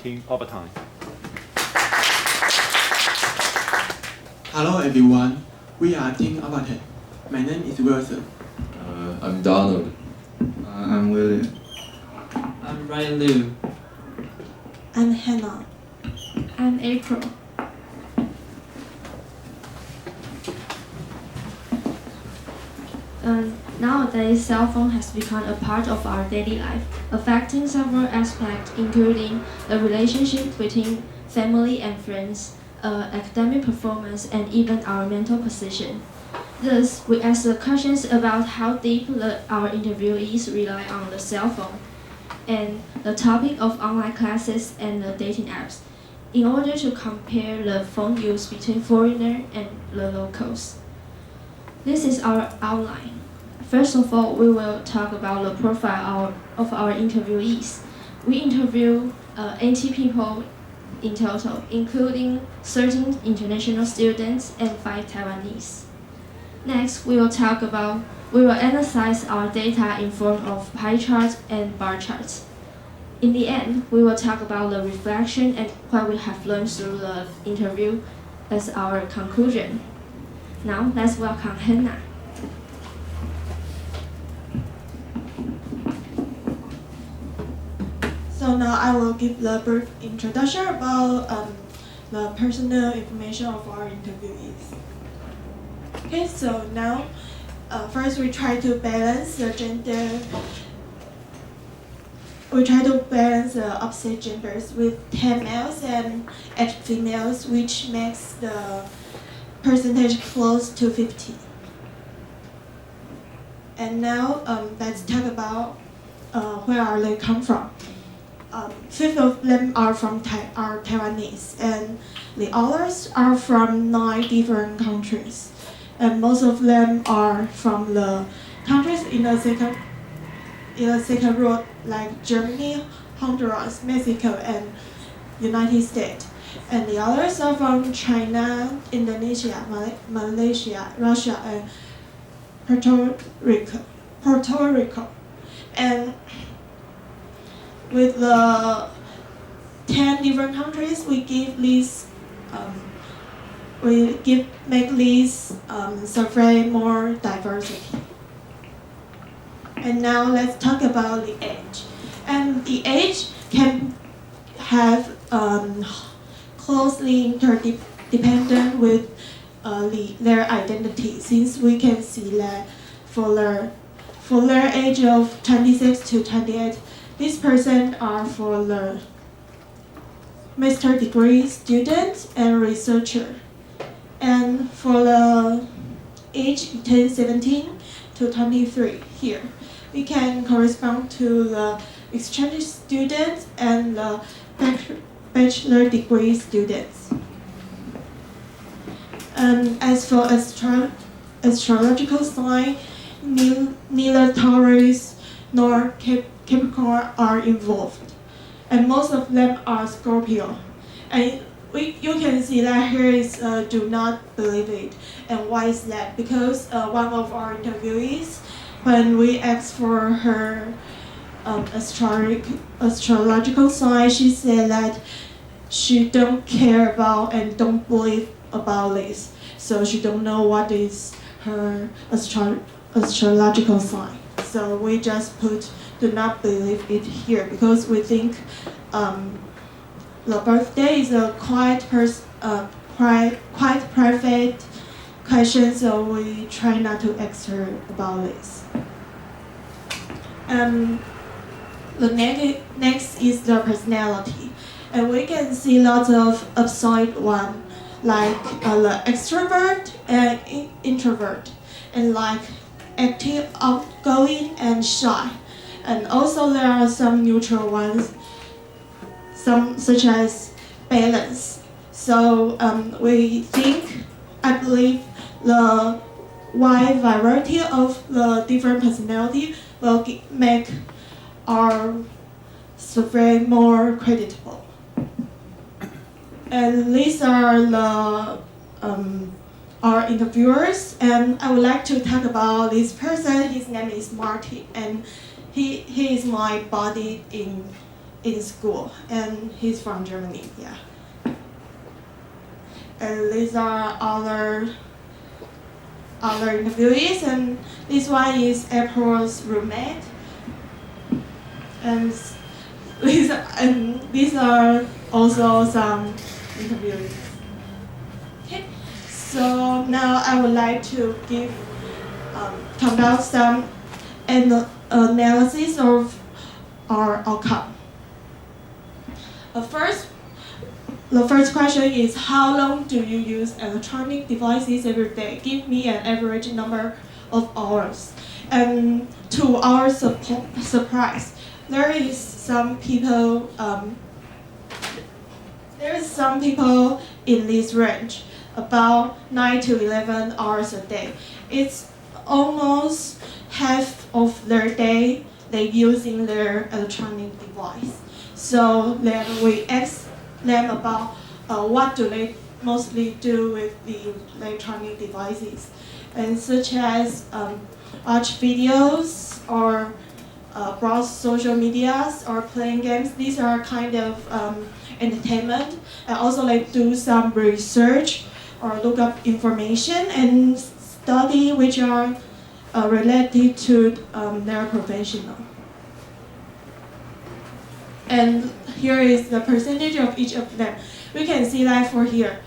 Team Ovaitine. Hello everyone, we are Team Ovaitine. My name is Wilson. I'm Donald. I'm William. I'm Ryan Liu. I'm Hannah. I'm April. Nowadays, cell phone has become a part of our daily life, affecting several aspects, including the relationship between family and friends, academic performance, and even our mental position. Thus, we ask the questions about how deep our interviewees rely on the cell phone, and the topic of online classes and the dating apps, in order to compare the phone use between foreigners and the locals. This is our outline. First of all, we will talk about the profile of our interviewees. We interview 80 people in total, including 13 international students and 5 Taiwanese. Next, we will analyze our data in form of pie charts and bar charts. In the end, we will talk about the reflection and what we have learned through the interview as our conclusion. Now, let's welcome Hannah. So now I will give the brief introduction about the personal information of our interviewees. Okay, so now first we try to balance the gender. We try to balance the opposite genders with 10 males and 8 females, which makes the percentage close to 50. And now let's talk about where are they come from. 5 of them are from Taiwanese, and the others are from 9 different countries. And most of them are from the countries in the second row, like Germany, Honduras, Mexico, and United States. And the others are from China, Indonesia, Malaysia, Russia, and Puerto Rico. And with the 10 different countries, we give this make this survey more diversity. And now let's talk about the age. And the age can have closely interdependent with their identity, since we can see that for their age of 26 to 28, these persons are for the master degree student and researcher. And for the age 17 to 23 here, we can correspond to the exchange students and the bachelor degree students. As for astrological sign, neither Taurus nor Capricorn are involved, and most of them are Scorpio. And you can see that here is do not believe it. And why is that? Because one of our interviewees, when we asked for her astrological sign, she said that she don't care about and don't believe about this. So she don't know what is her astrological sign. So we just put do not believe it here, because we think the birthday is a quite private question, so we try not to ask her about this. The next is the personality, and we can see lots of upside one, like the extrovert and introvert, and like active, outgoing, and shy. And also there are some neutral ones, some such as balance. So I believe the wide variety of the different personality will make our survey more creditable. And these are the our interviewers, and I would like to talk about this person. His name is Marty, and he is my buddy in in school, and he's from Germany. Yeah. And these are other interviewees, and this one is April's roommate. And these are also some interviewees. Okay, so now I would like to conduct some analysis of our outcome. The first question is, how long do you use electronic devices every day? Give me an average number of hours. And to our surprise, there is some people in this range, about 9 to 11 hours a day. It's almost half of their day they using their electronic device. So then we ask them about what do they mostly do with the electronic devices, and such as watch videos or browse social medias or playing games. These are kind of entertainment, and also they do some research or look up information and study which are related to their professional. And here is the percentage of each of them. We can see that for here,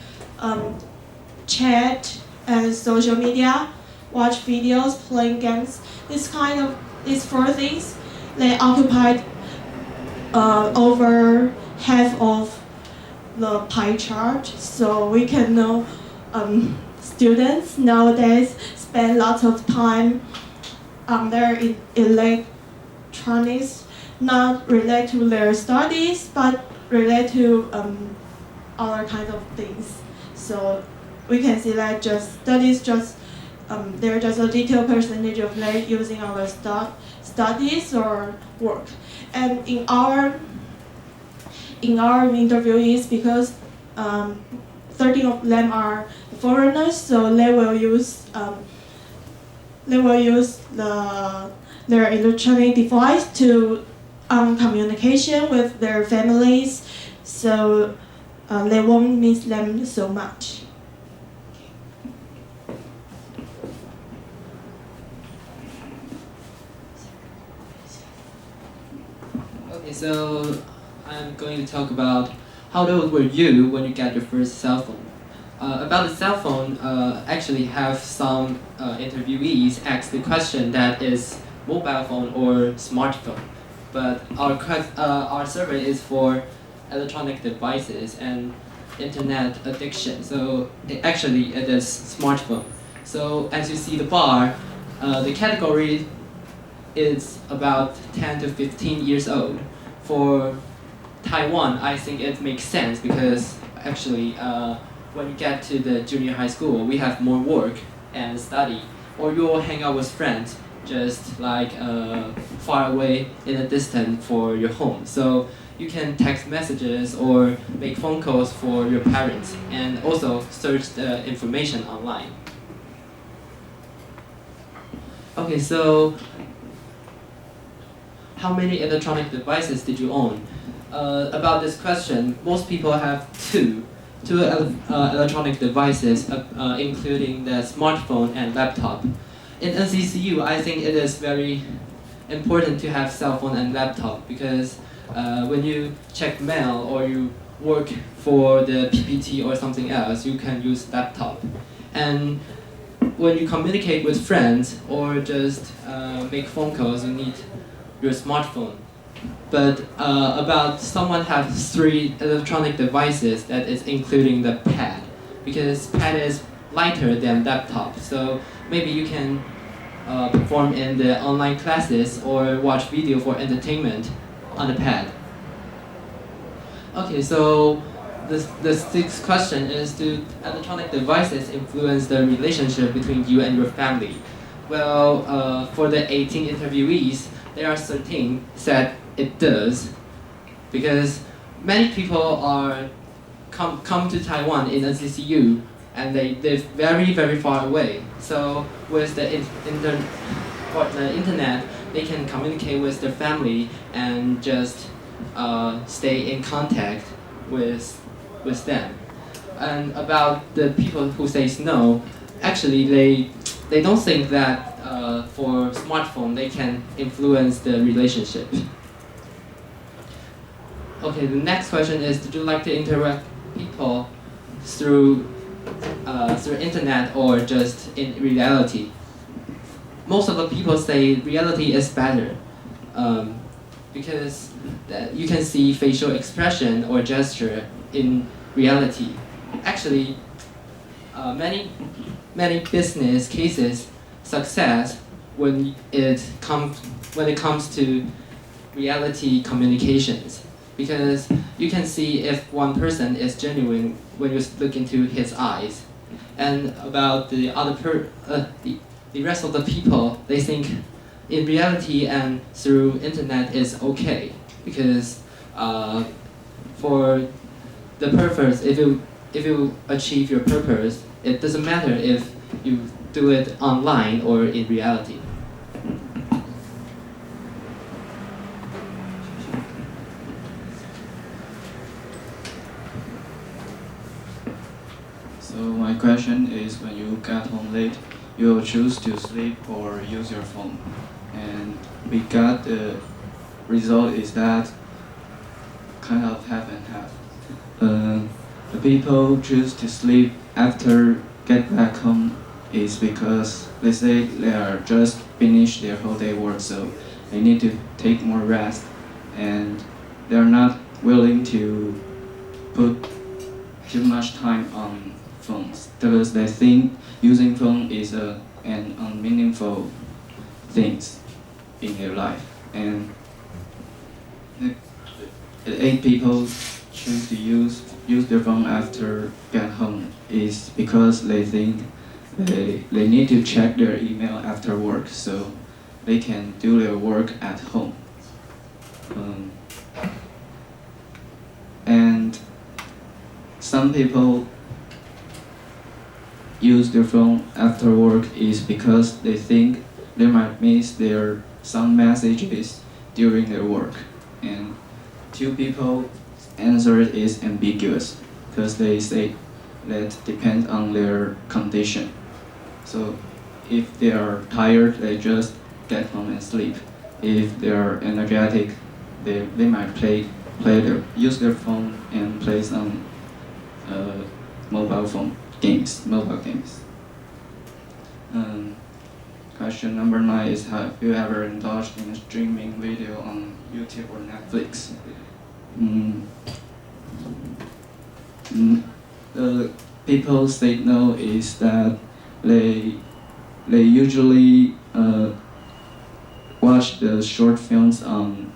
chat and social media, watch videos, playing games. These four things, they occupied over half of the pie chart. So we can know students nowadays spend lots of time on their electronics, not related to their studies, but related to other kinds of things. So we can see that they're just a little percentage of them using our studies or work. And in our interviewees, because 13 of them are foreigners, so they will use their electronic device to communication with their families, so they won't miss them so much. Okay, so I'm going to talk about how old were you when you got your first cell phone. About the cell phone, actually have some interviewees ask the question that is mobile phone or smartphone. But our survey is for electronic devices and internet addiction. So it is smartphone. So as you see the bar, the category is about 10 to 15 years old. For Taiwan, I think it makes sense because actually when you get to the junior high school, we have more work and study, or you will hang out with friends just like far away in a distance for your home. So you can text messages or make phone calls for your parents and also search the information online. Okay, so how many electronic devices did you own? About this question, most people have two electronic devices, including the smartphone and laptop. In NCCU, I think it is very important to have cell phone and laptop because when you check mail or you work for the PPT or something else, you can use laptop. And when you communicate with friends or just make phone calls, you need your smartphone. But about someone has 3 electronic devices, that is including the pad, because pad is lighter than laptop. So maybe you can perform in the online classes or watch video for entertainment on the pad. Okay, so the sixth question is, do electronic devices influence the relationship between you and your family? Well, for the 18 interviewees, there are 13 said it does, because many people come to Taiwan in NCCU and they live very, very far away. So with the internet, they can communicate with their family and just stay in contact with them. And about the people who says no, actually they don't think that for smartphone they can influence the relationship. Okay, the next question is: did you like to interact people through internet or just in reality? Most of the people say reality is better, because you can see facial expression or gesture in reality. Actually, many business cases success when it comes to reality communications, because you can see if one person is genuine when you look into his eyes. And about the the rest of the people, they think in reality and through internet is okay, because for the purpose, if you achieve your purpose, it doesn't matter if you do it online or in reality. So my question is, when you get home late, you will choose to sleep or use your phone. And we got the result is that kind of half and half. The people choose to sleep after get back home is because they say they are just finished their whole day work, so they need to take more rest, and they are not willing to put too much time on phones because they think using phone is an unmeaningful things in their life. And the 8 people choose to use their phone after get home is because they think they need to check their email after work so they can do their work at home. And some people use their phone after work is because they think they might miss some messages during their work. And 2 people answer is ambiguous because they say that depends on their condition. So if they are tired, they just get home and sleep. If they are energetic, they might use their phone and play some mobile games. Question number 9 is, have you ever indulged in a streaming video on YouTube or Netflix? The people say no is that they usually watch the short films on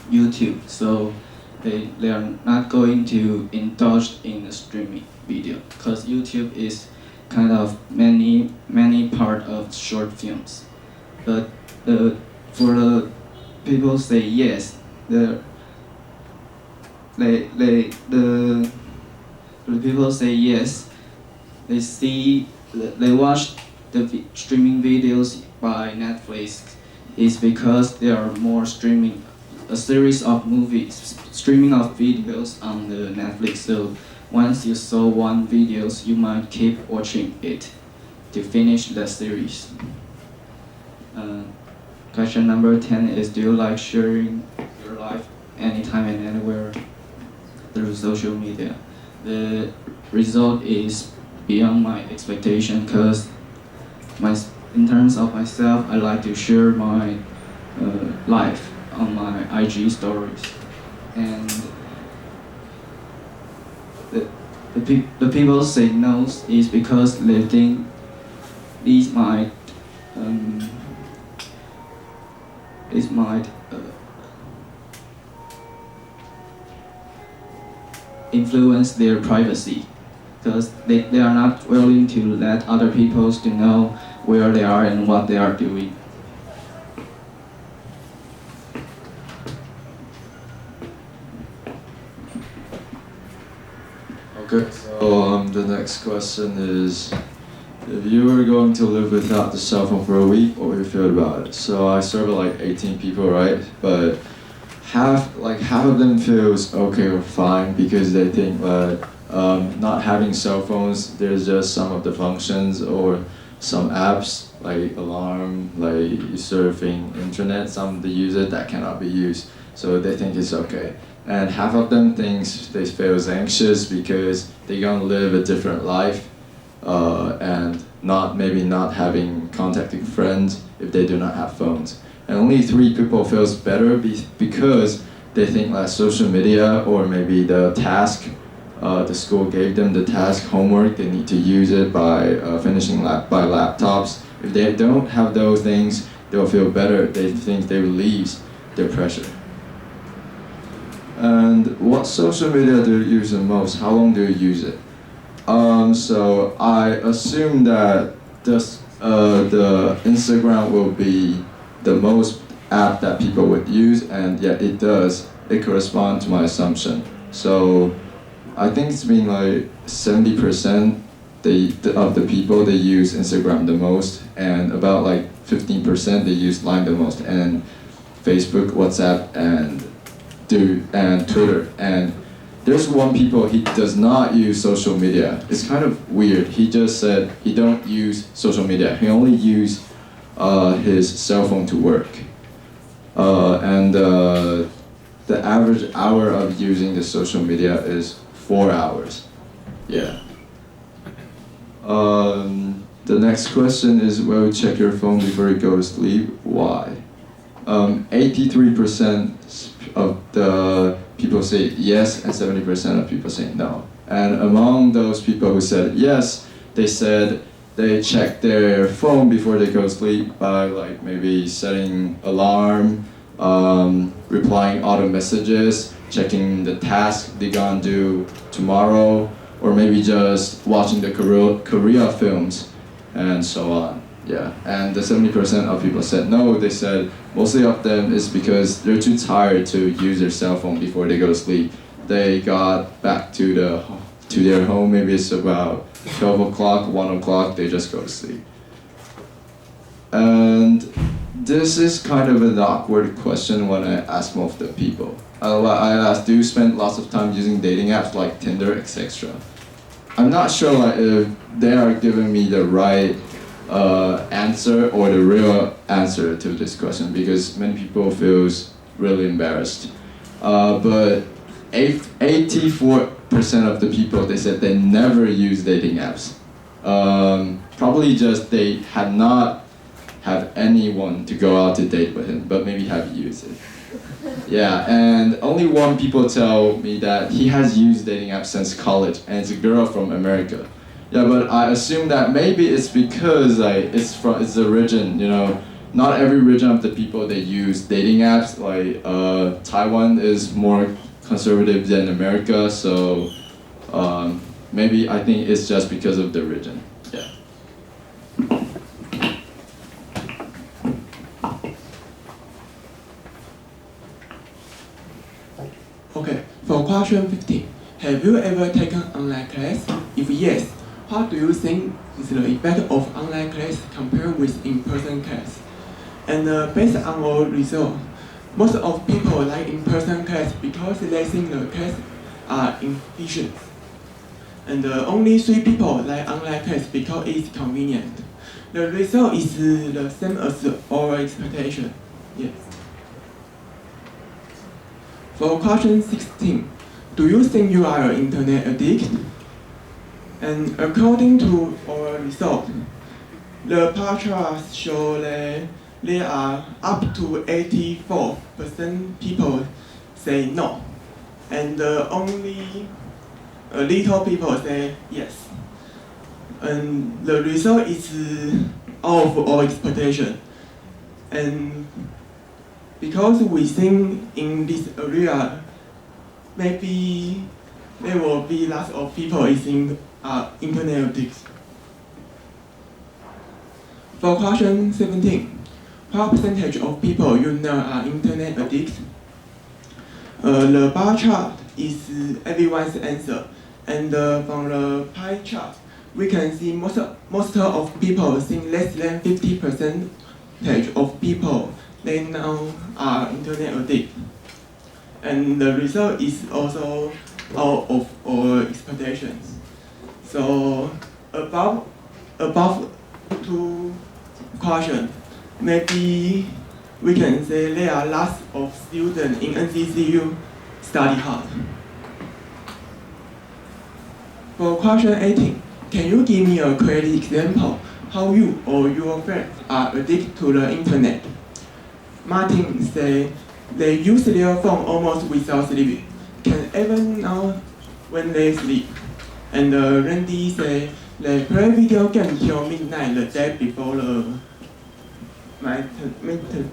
YouTube, so they are not going to indulge in a streaming video because YouTube is kind of many part of short films. But for the people say yes, the people say yes, they watch the streaming videos by Netflix is because there are more a series of streaming of videos on the Netflix. So once you saw one videos, you might keep watching it to finish the series. Question number 10 is, do you like sharing your life anytime and anywhere through social media? The result is beyond my expectation because in terms of myself, I like to share my life on my IG stories, and the people say no is because they think these might influence their privacy, because they are not willing to let other people to know where they are and what they are doing. Okay, so the next question is, if you were going to live without the cell phone for a week, what would you feel about it? So I serve like 18 people, right? But half of them feels okay or fine because they think that not having cell phones, there's just some of the functions or some apps like alarm, like surfing, internet, some they use it that cannot be used, so they think it's okay. And half of them thinks they feels anxious because they're gonna live a different life and maybe not having contacting friends if they do not have phones. And only 3 people feels better because they think that social media or maybe the task the school gave them the task homework, they need to use it by finishing by laptops. If they don't have those things, they'll feel better. They think they relieves their pressure. And what social media do you use the most? How long do you use it? So I assume that the Instagram will be the most app that people would use, and yeah, it does. It corresponds to my assumption. So I think it's been like 70% of the people they use Instagram the most, and about like 15% they use Line the most, and Facebook, WhatsApp, and Twitter. And there's one people he does not use social media. It's kind of weird. He just said he don't use social media. He only use his cell phone to work. The average hour of using the social media is 4 hours. Yeah. The next question is, will you check your phone before you go to sleep? Why? 83% of the people say yes, and 70% of people say no. And among those people who said yes, they said they check their phone before they go to sleep by like maybe setting alarm, replying auto messages, checking the task they're gonna do tomorrow, or maybe just watching the Korea films, and so on. Yeah, and the 70% of people said no. They said mostly of them is because they're too tired to use their cell phone before they go to sleep. They got back to their home, maybe it's about 12 o'clock, 1 o'clock, they just go to sleep. And this is kind of an awkward question when I ask most of the people. I ask, do you spend lots of time using dating apps like Tinder, etc.? I'm not sure like, if they are giving me the right answer or the real answer to this question, because many people feels really embarrassed. But 84% of the people, they said they never use dating apps. Probably just they had not have anyone to go out to date with him, but maybe have used it. Yeah, and only 1 people tell me that he has used dating apps since college, and it's a girl from America. Yeah, but I assume that maybe it's because like it's the region, you know. Not every region of the people they use dating apps. Like Taiwan is more conservative than America, so maybe I think it's just because of the region. Yeah. Okay, for question 15, have you ever taken online class? If yes, what do you think is the effect of online class compared with in-person class? And based on our result, most of people like in-person class because they think the class are efficient. And only 3 people like online class because it's convenient. The result is the same as our expectation. Yes. For question 16, do you think you are an internet addict? And according to our result, the pie charts show that there are up to 84% people say no, and only a little people say yes. And the result is out of our expectation. And because we think in this area, maybe there will be lots of people in internet addicts. For question 17, what percentage of people you know are internet addicts? The bar chart is everyone's answer, and from the pie chart, we can see most of people think less than 50% of people they now are internet addicts. and the result is also out of our expectations. So above two questions, maybe we can say there are lots of students in NCCU study hard. For question 18, can you give me a clear example how you or your friends are addicted to the internet? Martin say they use their phone almost without sleeping, can even now when they sleep. And Randy say they play video games till midnight the day before the meeting.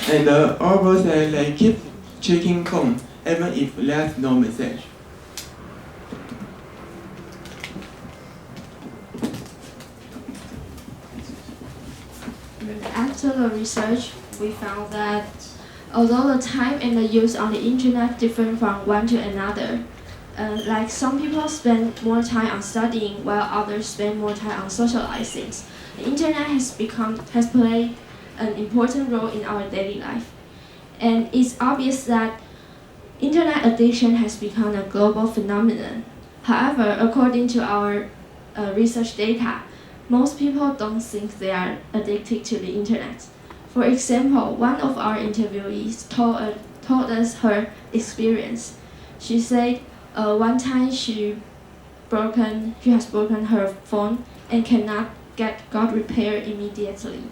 And Oliver say they keep checking phone even if there's no message. After the research, we found that although the time and the use on the internet differ from one to another, like some people spend more time on studying while others spend more time on socializing, the internet has played an important role in our daily life. And it's obvious that internet addiction has become a global phenomenon. However, according to our research data, most people don't think they are addicted to the internet. For example, one of our interviewees told us her experience. She said one time she has broken her phone and cannot got repaired immediately.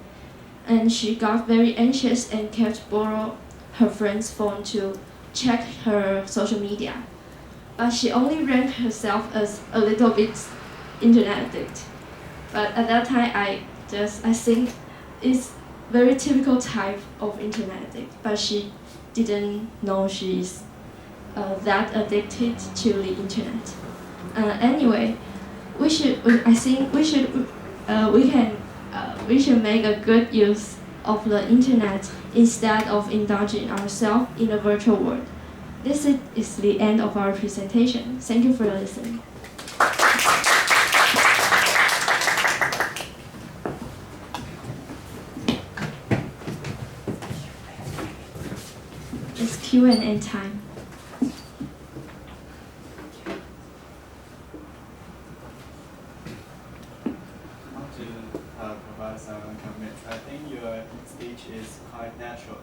And she got very anxious and kept borrow her friend's phone to check her social media. But she only ranked herself as a little bit internet addict. But at that time, I think it's very typical type of internet addict. But she didn't know she's that addicted to the internet. Anyway, we should make a good use of the internet instead of indulging ourselves in the virtual world. This is the end of our presentation. Thank you for listening. It's Q&A time. Provide some comments. I think your speech is quite natural.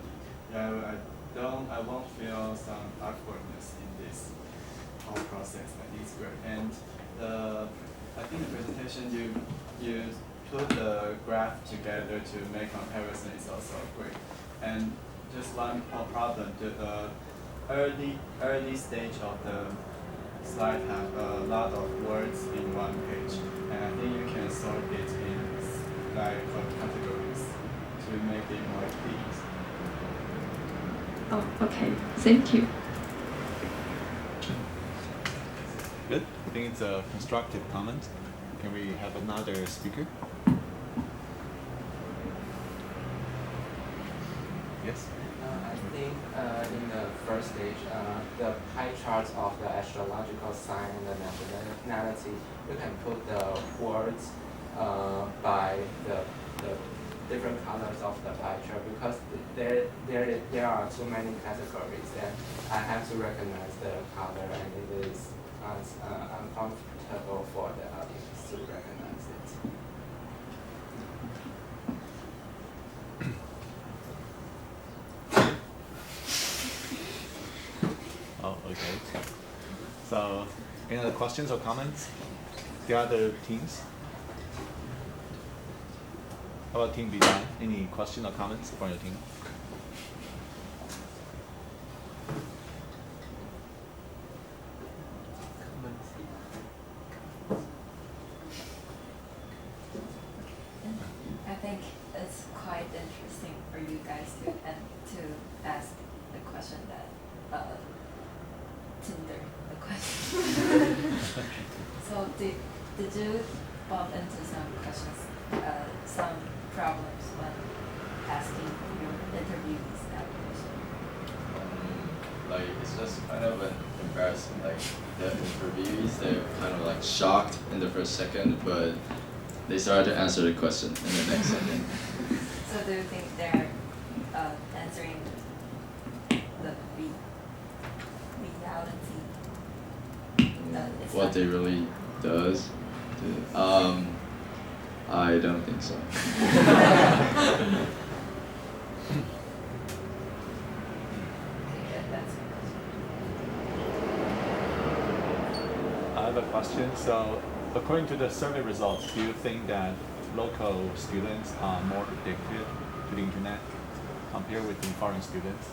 I won't feel some awkwardness in this whole process. I think it's great. And I think the presentation you put the graph together to make comparison is also great. And just one problem, the early stage of the slide have a lot of words in one page, and I think you can sort it in like categories to make it more clear. Oh, okay. Thank you. Good. I think it's a constructive comment. Can we have another speaker? Yes. I think in the first stage, the pie charts of the astrological sign and the nationality, you can put the words by the different colors of the pie chart, because there are too many categories, and I have to recognize the color, and it is uncomfortable for the audience to recognize it. Oh, okay. So, any other questions or comments? The other teams? How about Team Design? Any questions or comments from your team? I think it's quite interesting for you guys to ask the question that Tinder the question. So did you bump into some questions, some problems when asking your interviewees that question? Like it's just kind of an embarrassing. Like the interviewees, they're kind of like shocked in the first second, but they started to answer the question in the next second. So do you think they're answering the what they really does. I don't think so. I have a question. So, according to the survey results, do you think that local students are more addicted to the internet compared with the foreign students?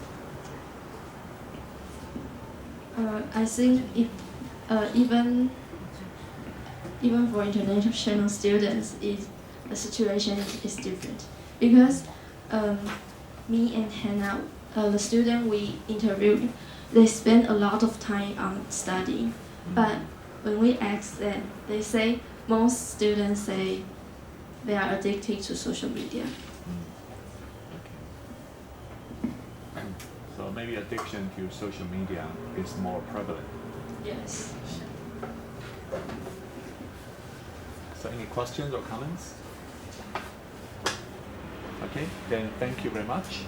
I think even for international students, the situation is different because me and Hannah, the student we interviewed, they spend a lot of time on studying, but when we ask them, they say most students say they are addicted to social media. So maybe addiction to social media is more prevalent. Yes. So any questions or comments? Okay, then thank you very much.